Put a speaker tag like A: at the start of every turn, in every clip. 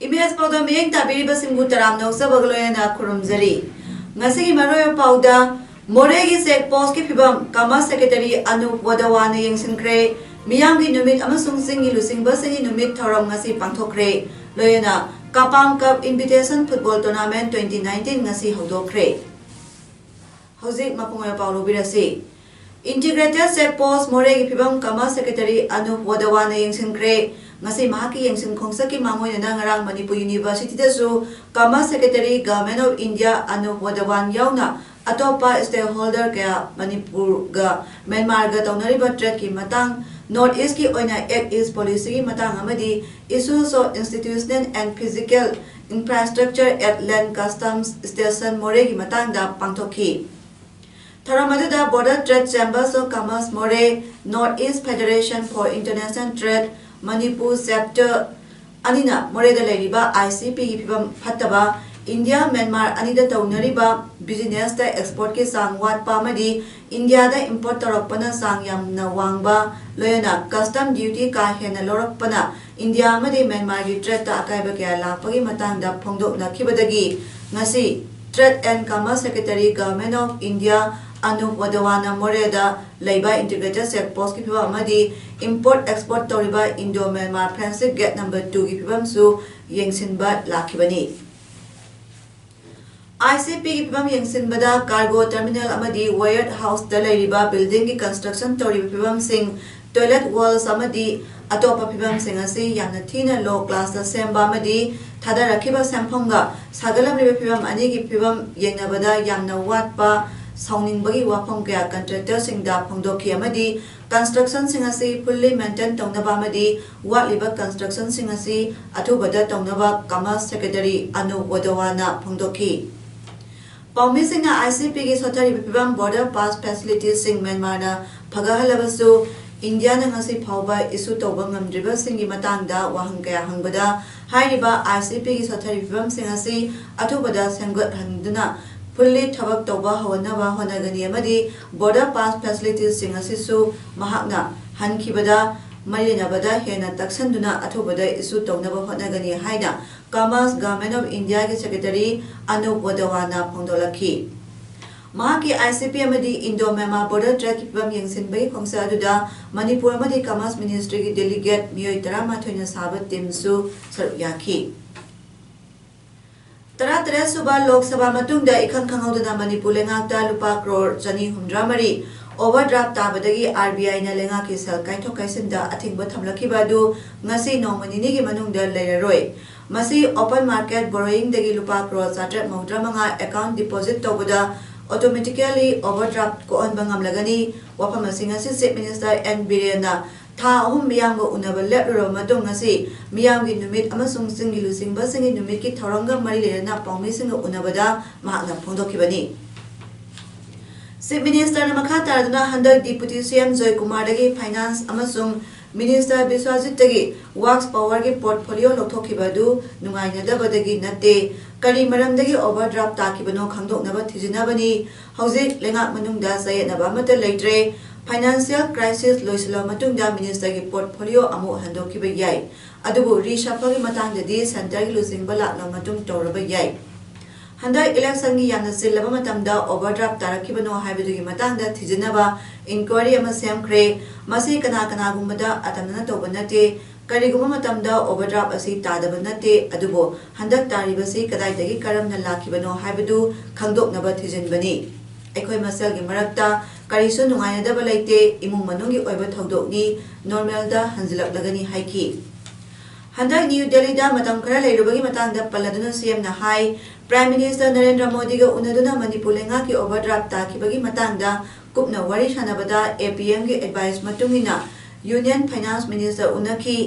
A: Image पाउदा मेंग ताबीरिबा सिंगु तराम नौसबग लोयना खुरुमजरी ngasi maroy pauda moregi sek post ki phibam kama secretary Anup Wadawana yengsinkre miyamgi numit amasung singi lusingba singi numit thoram ngasi pangthokre loyana Kapam Cup Invitation Football Tournament 2019 ngasi hodokre hojik mapungoy paulo birasi Integrated Check Post Moregi Phibam Kama Secretary Anup Wadawana yengsinkre ngasi mahaki yengsin khongsaki mangoy na ngarang Manipur University dasu Kama Secretary Government of India Anup Wadawan yauna atopa stakeholder kaya Manipur ga Myanmar ga taunariba trade ki matang North East ki oina Act East policy ki matang amadi issues of institutional and physical infrastructure at land customs station More ki matang da pangthoki Tharamada Border Trade Chambers of Commerce More North East Federation for International Trade Manipur chapter Anina Moreda Leriba ICP Pibam Fataba India Myanmar Anida Taunariba business da export ki sang wat pamadi India da import taropana sang yamna wangba loyana custom duty ka hena lorakpana India amadi Myanmar gi trade ta akaiba kya lapagi matang da phongdok na khibadagi ngasi Trade and Commerce Secretary Government of India Anup Wadawana Moreda Leiba Integrated Check Post ki phibam amadi import export toriba Indo Myanmar Friendship Gate number 2 ki phibam su yengsinba lakhibani ICP ki phibam yengsinbada cargo terminal amadi wired house da leiriba building ki construction toriba phibam sing toilet walls amadi atopa phibam sing asi yamna thina low class da semba amadi thada rakhiba samphonga sagalam riba phibam ani ki phibam yengnabada yamna watpa Sauningbagi wapong kaya contractor sing da phongdokhi amadi construction sing asi fully maintain taunaba amadi watliba construction sing asi athubada taunaba Commerce Secretary Anup Wadawana phongdokhi Paumi singa ICP gi sotari phibam border pass facilities sing Myanmar na phagahalabasu India na ngasi phauba issue tawba ngamdriba singi matangda wahang kaya hangbada hairiba ICP gi sotari phibam sing asi athubada semgat handuna fully thabak tawba hawanaba honagani amadi border pass facilities sing asisu mahakna hankhibada marinabada hena taksanduna athubada issue tawnaba honagani haina Commerce Government of India ki Secretary Anup Wadawana phongdolakhi mahaki ICP amadi Indo Myanmar border trade ki phibam yengsinbai khongsa aduda Manipur amadi Commerce Ministry ki delegate miyoi 13 na sabat team su saruk yakhi Tara suba Lok Sabha matungda ikhang khangaudana Manipur lengakta lupa crore chani humdramari overdraft tabadagi RBI na lengaki sel kaithok kaisinda athingba thamlakhiba du ngasi nongmani gi manungda leiraroi masi open market borrowing dagi lupa crore 735 account deposit tawbada automatically overdraft ko on bangamlagani wapamasi ngasi Chief Minister N Birena Tha ahum miyamga unaba lepluro matong ngasi miyamgi numit amasung singi lusingba singi numit ki thoranga mari lerana paumi singa unabada mahakna phongdokhibani Chief Minister na makha taraduna handak Deputy CM Joy Kumar dagi Finance amasung Minister Biswajit dagi Works Power ki portfolio lokthokibadu nungainadabadagi natte kari maramdagi overdraft takibano khangdoknaba thijinabani hojik lengak manungda sayetnaba mata leitre Financial crisis loisla matungda minister ki portfolio amu handokiba yai adubu reshuffle ki matangdadi center ki lusingba lakna matung tawraba yai handa election gi yamna silaba matamda overdraft tarakibano haibadugi matangda thijinaba inquiry ama semkhre masi kana gumbada atamna tawba nate kariguma matamda overdraft asi tadaba nate adubu handak taribasi kadaidagi karamna lakibano haibadu khangdoknaba thijinbani aikoi masel gi marakta karisu nungainadaba leite imung manungi oiba thodokni normal da hanjilak lagani haiki handak New Delhi da matam khara leirubagi matangda paladuna CM na hai Prime Minister Narendra Modi ga unaduna Manipur lenga ki overdraft takibagi matangda kupna wari sanabada APM gi advice matungina Union Finance Minister unaki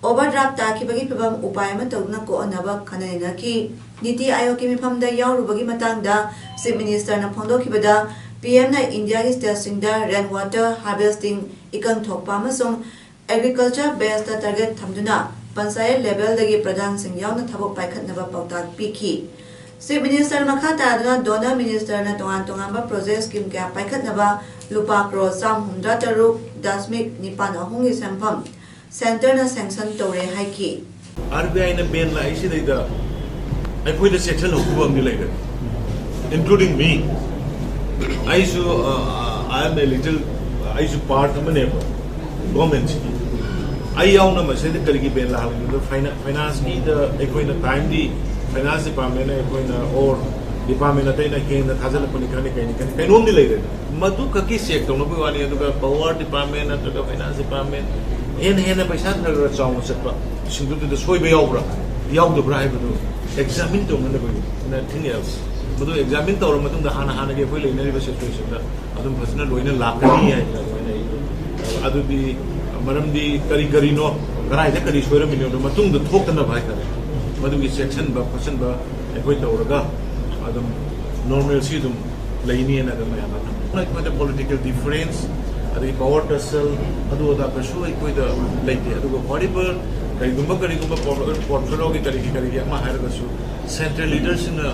A: overdraft ताखिबगी फिबम उपाय अमा तौदुना कोअनबा खननकी नीति आयोग की मिफमदा यावरुबगी मतंगदा chief minister ना फोंदोखिबदा PM ना India की स्टेट्ससिंगदा rain water harvesting इकंग थोकपा अमसुंग एग्रीकल्चर बेस्ड टारगेट थमदुना पंचायत लेवल दगी प्रधान सिंह यावना थबक पाइखतनबा पाउताक पीखी चीफ मिनिस्टर मखा तादुना डोनर मिनिस्टर ना तोंगान तोंगानबा प्रोजेक्ट स्कीम क्या पाइखतनबा लुपा क्रो 363.93 की सेंफम सेंटर ना सैंक्शन तौरे हाइकी
B: RBI ने बैन लाई सी देगा I put a section of including me. I am a little part of a neighbor government. I own a message that can be the finance the time the finance department or department again the Kazal can only later. Matuka sector no power department and the finance department in Hena by Sandra Sound she do the soy over the out of bribe examine to nothing else. But examine the Hana gave in every situation. Adam personal Loina Lakani other the Madam the Karikarino, Karai, the Kariswara Minimum, Matung the token of Hikar. Mother we section by person by a quit Oraga, Adam normal season, Laini and other man. Like with the political difference, the power tussle, Adu the Pashu, equate the lady, Adu horrible. Portfolio central leaders in the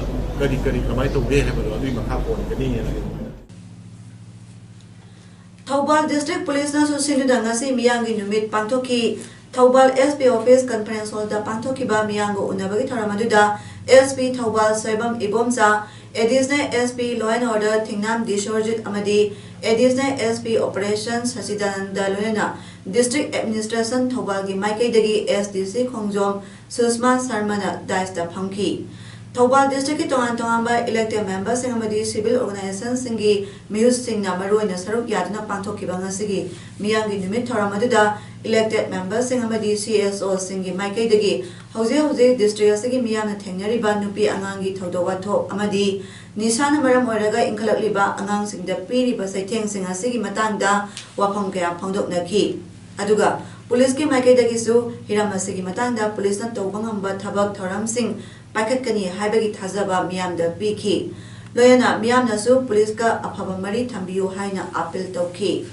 A: Thoubal District Police na susinduda ngasi miyangi numit pangthoki Thoubal SP Office Conference Hall da pangthoki ba miyango unabagi tharamaduda SP Thoubal Soibam Ibomsa Additional SP Law and Order Thingnam Dishorjit Amadi Additional SP Operations Hasidananda Loyana District Administration Thoubal gi Maikei dagi SDC Khongjom Susma Sarmana Daista Phamki Thoubal District ki tongan elected members amadi civil organizations singi miyus singna maroina saruk yadna pangthokiba ngasigi miyangi numit thoramaduda elected members amadi CSO singi Maikei dagi hauze district asigi miyamna thengnariba nupi angangi thodowathok amadi Nisana maram oraga inkalakliba angang singda piriba saitheng sing asigi matangda wafam kaya phangdoknaki aduga police ki Maikei dagi su hiram asigi matangda police na tawba ngamba thabak thoram sing Pakakani Haibagi Tazaba Miamda Biki. Loyana Miamna Su Police ka Apaba Mari Tambiu Haina Apil Toki.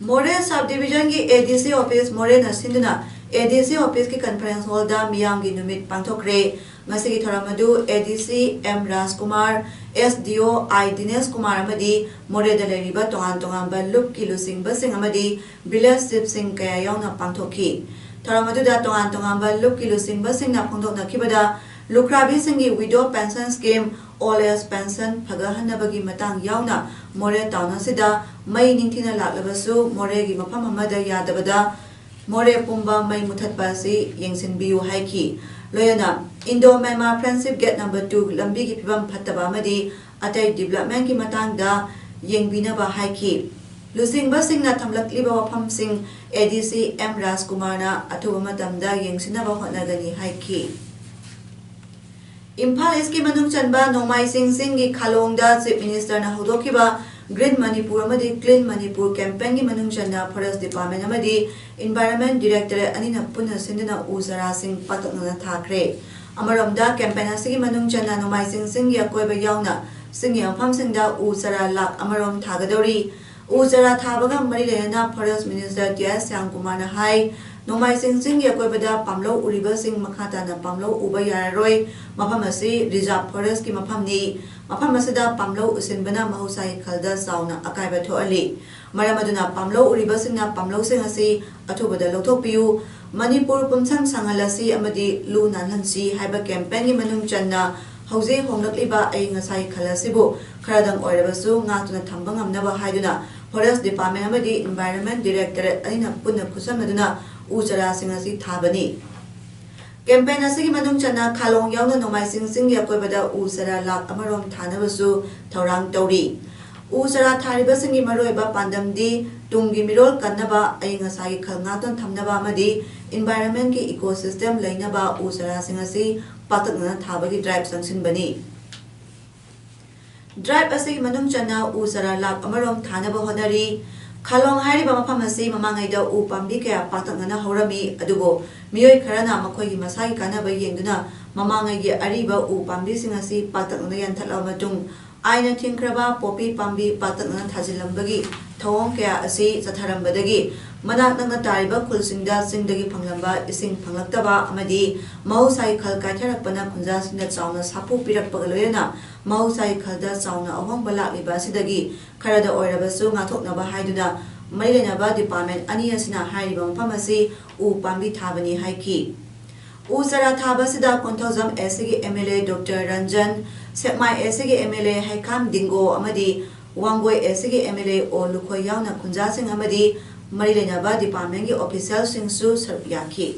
A: More Subdivision ki ADC Office More na Sinduna ADC Office ki Conference Hall da Miamgi Numit Pangtokre Masigi Thoramadu ADC M Raskumar SDO I Dines Kumar Amadi More Daleriba Tongan Ba Lup Kilusing Basing Amadi Bilas Sip Sing Kaya Yona Pangtoki. Tharamaduda tongan ba luk kilusing basing na phongdok nakibada lukrabi singi widow pension scheme all age pension phagahanabagi matang yauna more tauna sida mai ningthina laklabasu more gi mafam amada yadabada more pumba mai muthatpa si yengsinbiu haiki loyana Indo Myanmar Friendship Gate number 2 lambi gi phibam phattaba amadi atai development ki matang da yengbinaba haiki Lusing basing na thamlakliba wafam sing ADC M Raskumar na athuba matamda yengsinaba hotnagani haiki Imphal East ki manung chanba Nomai Singh gi Khalongda Chief Minister na hodokiba Green Manipur amadi Clean Manipur campaign gi manung channa Forest Department amadi Environment Director anina punna sinduna uzara sing patakna thakre Amaramda campaign asigi manung channa Nomai Singh gi akoiba yauna singi ampham singda uzara lak amaram thagadori Uzara Tabaga Marilena Forest Minister T.S. Sangkumar na hai Nomai Singh yakoibada Pamlo Uriba Singh Makata na Pamlo Ubayararoi Mapamasi Reserve Forest ki mapamni Mapamasada Pamlo Usinbana Mahusai Khalda Sauna Akaiba Thoali Maramaduna Pamlo Uriba Singh na Pamlo Singh asi Atubada Lotopiu Manipur Pumsang Sangalasi Amadi Lu Nanhansi Haiba campaign ki manung channa Hauze Homlakliba ay ngasai khalasibu Karadang Orabasu Ngatuna Tambang Amnaba Haiduna Forest Department amadi Environment Director Alina Punna Kusamaduna Uzara Singasi Tabani Campaign asigi manung chana Khalong yauna Nomai Singh yakoibada Uzara lak amarom thanabasu Taurang Tauri Uzara thariba singi maroiba pandamdi Tungi mirol kannaba ay ngasai khalngaton thamnaba amadi Environment ki ecosystem lainaba Uzara Singasi Patakna Thabagi Drive Sanction Bani Drive asig manung chana Uzara lak amarom thanaba honari Khalong hairiba mafam asi mamangaida u pambi kaya patangana horami adugo miyoi kharana makhoi masai kanaba yengduna mamangai ariba u pambi singasi patangana yanthala matung aina thingkraba popi pambi patangana thajilambagi thawong kaya asi satharambadagi manak nangna tariba khulsingda singdagi phanglamba ising phanglaktaba amadi mausai khal kaitharakpana khunja singda chauna sapu pirakpagaloyana mausai khalda chauna ahong balakliba sidagi kharada oirabasu ngathoknaba haiduna Marilena Department ani asina hairiba mafam asi u pambi thabani haiki Usara thaba sida Konthozam SG MLA Dr. Ranjan Sekmai SG MLA Haikam Dingo amadi Wangoi SG MLA o Lukhoi yauna khunja sing amadi Marilena Department gi official singsu sarpyaki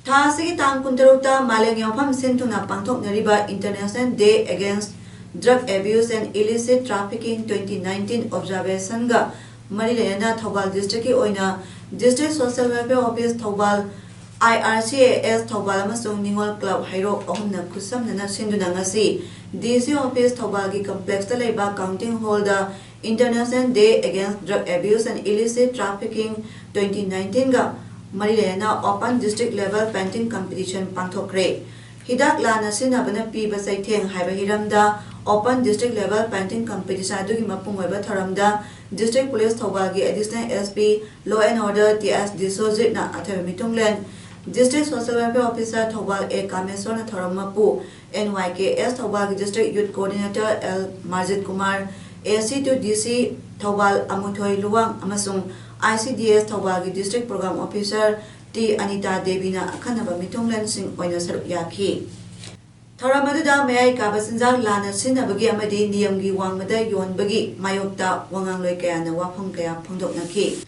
A: Tha sigi tang kuntarukta Maleng yampham sintuna pangthok nariba International Day Against Drug Abuse and Illicit Trafficking 2019 observation ga Marilena Thobal District ki oina District Social Welfare Office Thobal IRCAS Thobal amasung Ningol Club Hairok ahumna kusamnana sinduna ngasi DC Office Thobal gi complex ta leiba counting hall da International Day Against Drug Abuse and Illicit Trafficking 2019 ga Marilena Open District Level Painting Competition pangthokre Hidak lana sinabana piba saitheng haiba hiramda Open District Level Painting Competition adugi mapung oiba tharamda District Police Thobal gi Additional SP Law and Order TS Disojit na athabe mitunglen District Social Welfare Officer Thobal A Kameswar na tharamapu NYKS Thobal gi District Youth Coordinator L Marjit Kumar AC2 DC Thobal Amuthoi Luwang amasung ICDS Thobal gi District Program Officer T Anita Devina akhanaba mitunglen sing oina sarup yaki Tharamadda mayai kabasinjak lana sinabagi amadi niyamgi wangmada yonbagi mayokta wangangloi kayana wafam kaya phongdoknaki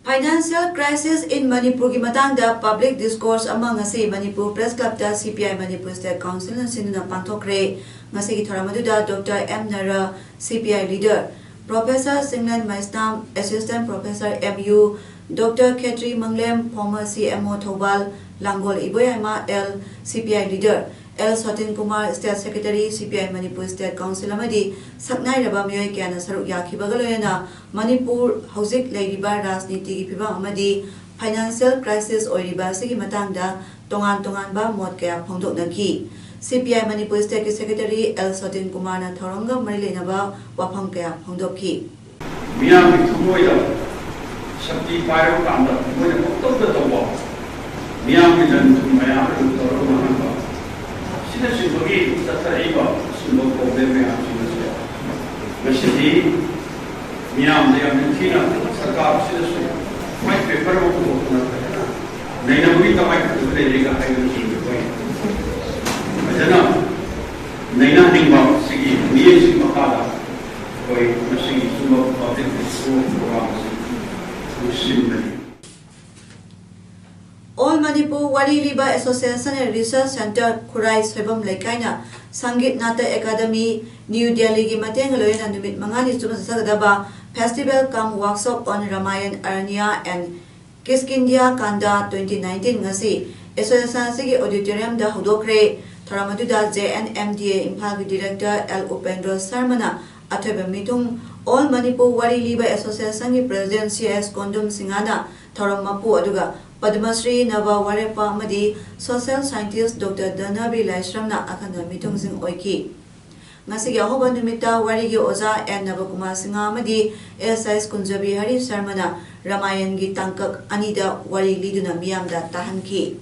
A: Financial crisis in Manipur gi matangda public discourse among ngasi Manipur Press Club da CPI Manipur State Council na sinuna pangthokre ngasi gi tharamadda Dr. M Nara CPI leader Professor Singlan Maistam Assistant Professor MU Dr. Khetri Manglem former CMO Thobal Langol Iboyama L CPI leader L Sotin Kumar State Secretary CPI Manipur State Council amadi saknai raba miyoi kyana saruk yakibagaloyana Manipur hauzik leiriba rajniti gi phibam amadi financial crisis oiriba sigi matangda tongan ba mot kaya phongdoknaki CPI Manipur State Secretary L Sotin Kumar na thoranga marilena ba wafam kaya phongdokki
C: miyam thumoida shakti payo kanda moida kokta tobo miyam gi jan thumaya thoranga Sina sibagi tataiba sumbo problem में आप समझिए वैसे मियाँ ने अपनी थी ना सरकार से माइक पेपर वो को बोलना था नहीं ना वही तमाम कुछ लेगा है वो चीज़ कोई मजना नहीं ना निम्बा सिगी निये सिग मकाला कोई मसीह सुबह बातें को प्रोग्राम से मुस्लिम नहीं
A: All Manipur Wari Liba Association and Research Center Khurai Soibam Lekaina Sangit Nata Academy New Delhi gi mateng loyena numit mangani chuma sagadaba Festival cum Workshop on Ramayan Aranya and Kiskindia Kanda 2019 ngasi Association sigi auditorium da hodokre tharamadda JNMDA Imphal gi Director L Upendra Sarmana athabe mitung All Manipur Wari Liba Association gi President CS Kondum Singana tharamapu aduga Padma Shri Nava Warepa Amadi Social Scientist Dr. Danabi Laishramna akhana mitung sing oiki Ngasigi ahoba numita warigi oza N Navakumar Singha Amadi SIS Kunjabi Hari Sharmana Ramayan gi tangkak anida wari liduna miyamda tahanki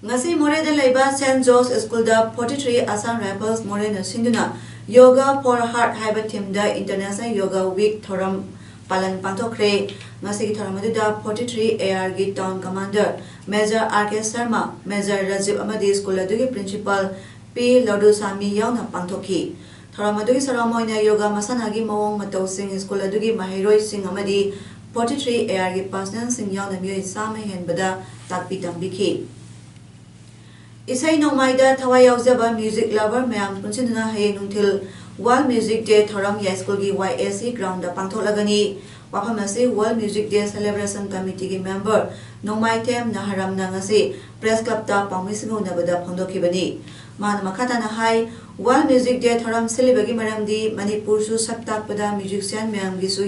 A: Ngasi Moreda Laiba St. Joe's School da 43 Assam Rifles Morena Sinduna Yoga for Heart haiba themda International Yoga Week thoram Palan pangthokre ngasigi tharamadda 43 AR gi Town Commander Major RK Sharma Major Rajiv amadi school adugi Principal P Ladu Sami yauna pangthokhi tharamadgi saramoina yoga masana gi mawong matau sing school adugi mahiroi sing amadi 43 AR gi personal sing yauna miyoi sama henbada takpi tambikhi Isai Nomaida Thawai yauzaba music lover mayam punsinuna haye nungthil World Music Day Thoram High School gi YAC ground da pangtholagani wafam nasi World Music Day Celebration Committee gi member Nongmaithem Naharamna ngasi Press Club ta Pangmising unabada phongdokhibani. Mana makhatana hai World Music Day thoram silibagi maramdi Manipur su saktakpada musician mayamgi su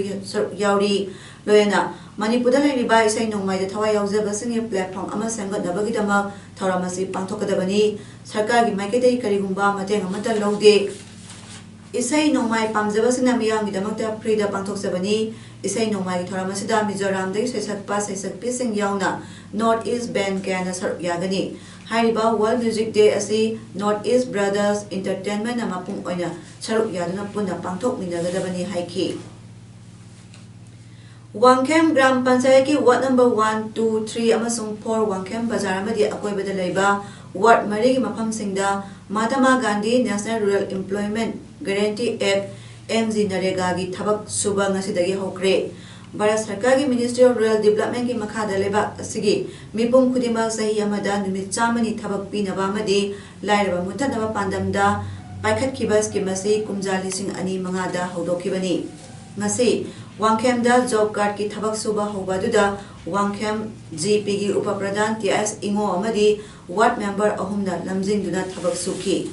A: yauri loyana Manipurda lairiba isai nongmaida thawai yaujabasing platform ama semgatnabagidama thoramasi pangthokadabani sarkargi maikadai karigumba mateng amata laude Isai nongmai pamjabasina miyamgidamakta frida pangthokjabani Isai nongmai thoramasida Mizoramdagi saisakpa saisakpising yauna North East Band kana saruk yagani Hariba World Music Day asi North East Brothers Entertainment amapung oina saruk yaduna punna pangthokminagadabani haiki Wangkhem Gram Panchayat ki Ward number 1, 2, 3 amasung 4 Wangkhem Bazar amadi akoibada leiba Ward marigi mafamsingda Mahatma Gandhi National Rural Employment Guarantee Act MG Narega gi thabak suba ngasidagi hokre Bharat Sarkar gi Ministry of Rural Development ki makhada leba asigi mipum khudima sahi amada numit chamani thabak pinaba amadi lairaba muthanaba pandamda paikhat khibas ki masi kumjali sing ani mangada hodokhibani ngasi Wangkhem da job card ki thabak suba hobaduda Wangkhem GP gi upapradhan TS Ingo amadi ward member ahumna lamjingduna thabak suki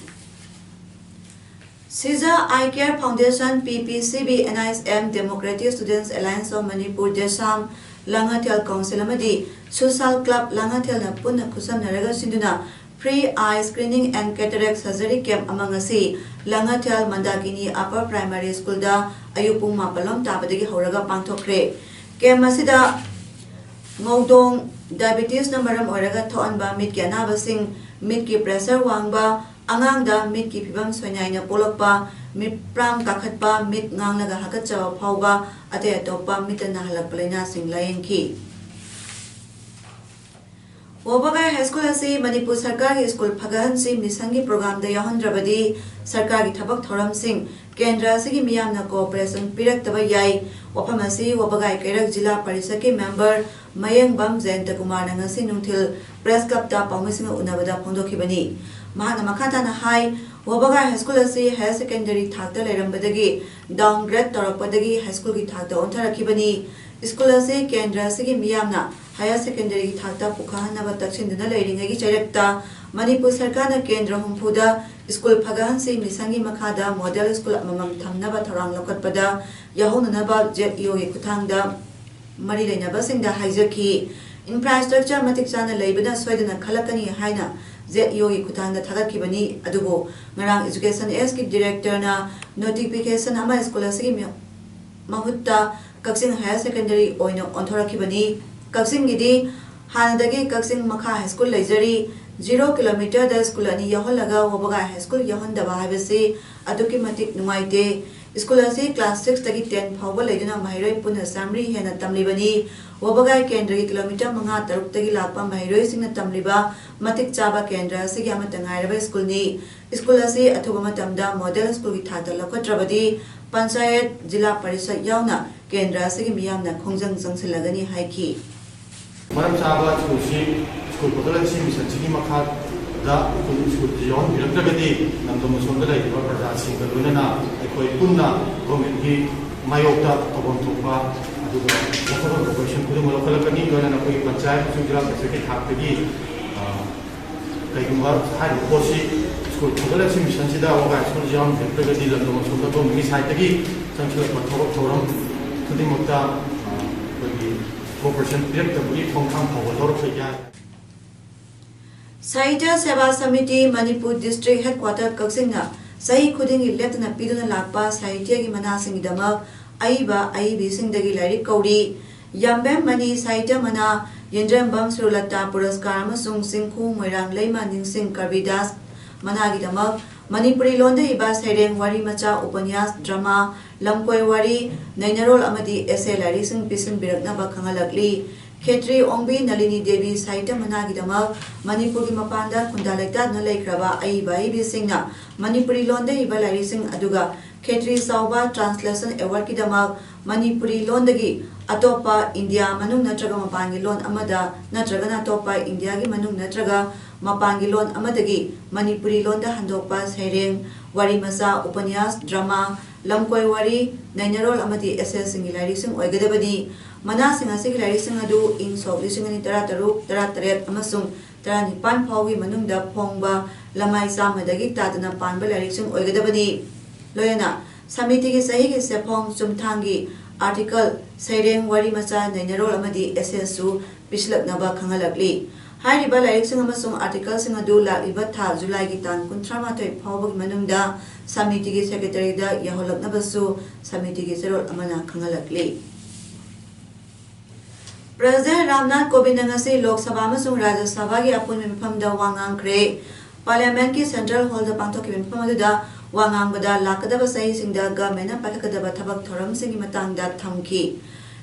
A: Siza Eye Care Foundation PPCB NISM Democratic Students Alliance of Manipur Desam Langatel Council amadi Social Club Langatel na punna kusam naraga sinduna Free Eye Screening and Cataract Surgery Camp amangasi Langatel Mandakini Upper Primary School da ayupung mapalom tabadagi horaga pangthokre camp asida ngodong diabetes na maram oraga thoanba mit ki anabasing mit ki pressure wangba angangda mit ki phibam soinaina polokpa mit pram kakhatpa mit nganglaga hakatchawa phawba ate atopa mitana halakplaina singlayenki Wabagai High School asi Manipur Sarkar ki school phagahan si misangi program da yahandrabadi Sarkar ki thabak thoram sing Kendra sigi miyamna cooperation piraktaba yai wafam asi Wabagai Kairak Jila Parishad ki member Mayang Bam Jayanta Kumar na ngasi nungthil press club ta pangmising unabada phongdokhibani mahana makhatana hai Wabagai High School asi higher secondary thakta leirambadagi downgrade torakpadagi high school ki thakta ontharakibani school asi Kendra sigi miyamna higher secondary thakta pukhahanaba takchinduna leiringagi chairakta Manipur Sarkar na Kendra humpuda school phagahan si misangi makhada model school amamam thamnaba thorang lokatpada yahonanaba JEO gi kuthangda mari leinaba singda haijaki infrastructure matik chana leibada soidana khalakani haina JEO gi kuthangda thagatkibani adubo ngarang education SK director na notification ama school asigi mahutta Kaksing higher secondary oina onthorakibani Kaksing gidi hanadagi Kaksing makha high school leijari 0 km da school ani yaholaga Wabagai High School yahondaba habasi aduki matik nuaite school asi class 6 tagi 10 phawba leiduna mairoi punna samri hena tamlibani Wabagai Kendra ki kilometer 5 taruk tagi lakpa mairoi singna tamliba matik chaba Kendra asi gi amata ngairaba school ni school asi athuba matamda model school ki thata lakhatrabadi Panchayat Jila Parishad yauna Kendra asi gi miyamna khongjang jangsilagani haiki
D: Maram chaba chusi school potala si mission chini makha da school jion birakagadi namdom sonda lai ba praja sing da loina ekoi punna government ki mayokta tobon thokpa aduga local corporation kudu local kani loina na koi panchayat jila secretary thakagi kaigumba hai posi school potala si mission sida waga school jion birakagadi namdom sonda government ki side tagi changchula pathok thoram kudi mokta corporation director bui thongkham phawal dor khaya
A: Sahitya Seva Samiti Manipur District Headquarter Kaksingna Sahi Khudingi Letna Piduna Lakpa Sahitya gi manasing damak aiba aibi singdagi lairik kauri Yambem Mani Sahitya Mana Yendram Bam Surulata Puraskar amasung Singkhu Moirang Leima Ningsing Karbidas Managi damak Manipuri londa iba saireng wari macha upanyas drama lamkoi wari nainarol amadi essay lari sing pisin biraknaba khangalakli Khetri Ongbi Nalini Devi Sahitya Managi damak Manipur gi mapanda kundalaita na laikraba aiba aibi singna Manipuri londa iba lari sing aduga Khetri Sauba Translation Award ki damak Manipuri londagi atopa India manung natraga mapangi lon amada natraga na atopa India gi manung natraga mapangi lon amadagi Manipuri londa handokpa saireng wari masa upanyas drama lamkoi wari nainarol amadi essay sing lari sing oigadabadi Manasing asig larising adu ing sok lising ani tarataruk, taratret amasung taranipan phawi manungda phongba lamai samadagi tadana panba larising oigadabani. Loyana samiti ki sahi ki sephong sumthangi article Saireng Wari Macha Nainarol Amadi SSU Bislak Naba Kangalakli. Hairiba lairiksing amasung article sing adu lakiba tha July ki tan 38 phawbagi manungda samiti ki secretary da yaholaknabasu samiti ki serol amana kangalakli. President Ramnath Kovind ngasi Lok Sabha amasung Rajya Sabha ki apun mifamda wangangkre. Parliament ki Central Hall da pangthok ki mifamaduda wangangbada lakadaba sahi singda government pathakadaba thabak thoram singi matangda thamki.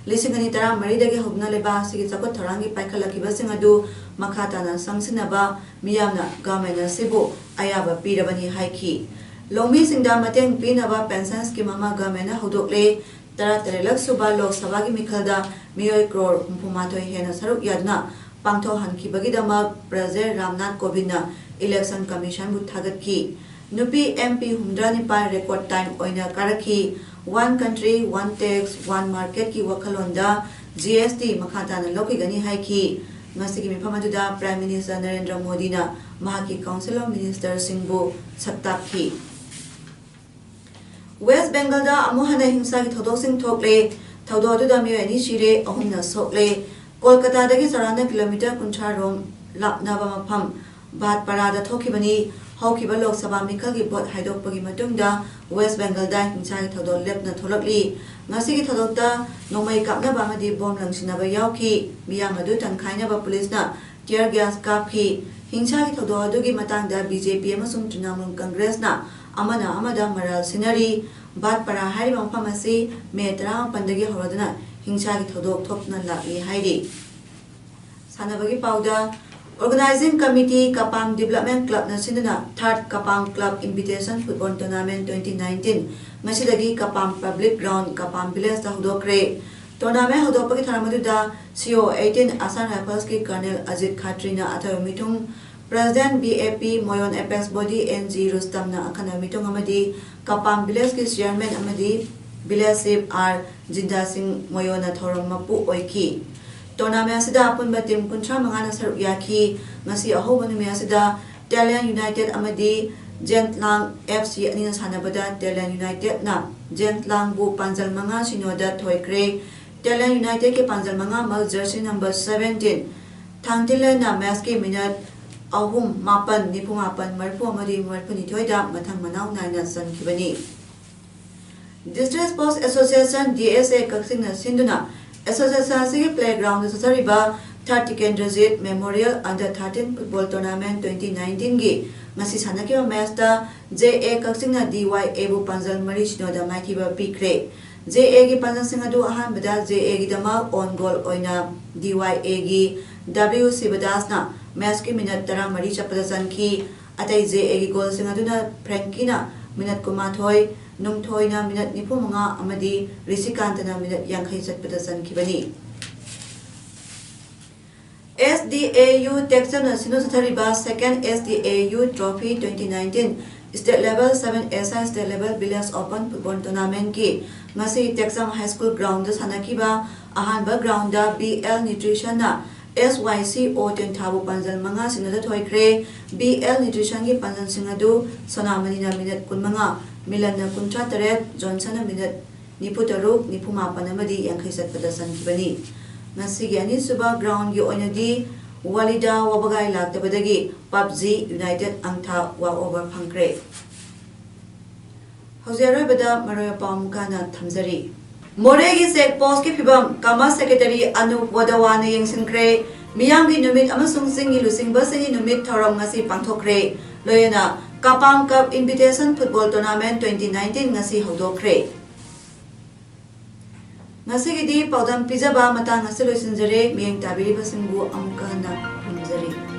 A: Lisingani tara maridagi hubna leba sigi chakot thorangi paikalakiba sing adu makhatana sangsinaba miyamna government sibu ayaba pirabani haiki. Longmi singda mateng pinaba pension scheme ama government hodokle tara terelak suba Lok Sabha ki mikhalda miyoi crore humphumathoi hena saruk yadna pangtho hankibagi dama President Ramnath Kovind na Election Commission bu thagatki. Nupi MP Humdrani par record time oina karaki one country one tax one market ki wakhalonda GST makhatana lokigani haiki. Ngasigi mifamaduda Prime Minister Narendra Modi na mahaki Council of Ministers singbu saktapki. West Bengal da amuhana himsa ki thodok sing thokle thodo aduda miyo ani shire ahumna sokle Kolkata dagi sarana kilometer kuncha rom lapnaba mafam Bhatpara da thokibani Hawkiba Lok Sabha Mikal ki bot haidokpagi matungda West Bengal da hingsa ki thodol lepna tholakli. Ngasi ki thodokta nomai kapnaba amadi bom langsinaba yauki miyam adu tangkhainaba police na tear gas kapki. Hingsa ki thodol adugi matangda BJP amasung Trinamool Congress na amana amada maral sinari Bhatpara hariba mafam asi May 18 horaduna hingsa ki thodok thopna lakli hairi. Sanabagi pauda Organizing Committee Kapam Development Club Nasinana 3rd Kapam Club Invitation Football Tournament 2019 Masidagi Kapam Public Ground Kapam Village da hudokre. Tournament hudokpagi tharamaduda CO 18 Assam Rifles ki Colonel Ajit Khatri na athayo mitung President BAP Moyon Apex Body NG Rustam na akhana mitung amadi Kapam Village ki Chairman amadi Village Chief R Jinda Singh Moyon na thorom mapu oiki. Tournament asida apunba team kuntra mangana saruk yaki ngasi ahoba numi asida Dalian United amadi Jentlang FC anina sanabada Dalian United na Jentlang bu panjal manga sinoda thoikre. Dalian United ke panjal manga mal jersey number 17 thangtile na match ke minute ahum mapan nipu mapan marpu amadi marpu nithoida mathang manau naina sankibani. District Sports Association DSA kaksing na sinduna Association Playground Sasariba 30 Kendrazit Memorial Under 13 Football Tournament 2019 gi ngasi sanakiba match da JA kaksing na DYA bu panjal mari sinoda maithiba pikre. JA gi panjal singadu ahan bada JA gi dama on goal oina DYA gi W Sibadas na match ki minute 10 mari chapada sanki atai JA gi goal singadu na Frankina minute kumathoi Nungthoi na minute nipu mga amadi Risikanta na minute yangkhay satpada sankibani. SDAU Texam na sinusathariba 2nd SDAU Trophy 2019 State Level 7 SI State Level Village Open Football Tournament ki ngasi Texam High School Ground da sanakiba ahanba ground da BL Nutrition na SYC O10 Thabu Panjal Manga Sinada Thoikre BL Nutrition ki Panjal Singadu Sonamani na minute kun mga Milan na kuntra taret Johnson na minute nipu taruk nipu mapan amadi yangkhay satpada sankibani. Ngasi ani suba ground gi oinadi walida wabagay lagtabadagi PUBG United angtha wa over phangkre. Hauziaroy bada maroya pamukana thamjari. Moregi Sek Post ki phibam Kama Secretary Anup Wadawana yengsinkre miyamgi numit amasung singi lusingba singi numit thoram ngasi pangthokre. Loyana Kapam Cup Invitation Football Tournament 2019 ngasi hodokre. Ngasi gidi paudam pijaba matang ngasi loisinjare miyeng tabiri basingbu amukana humjari.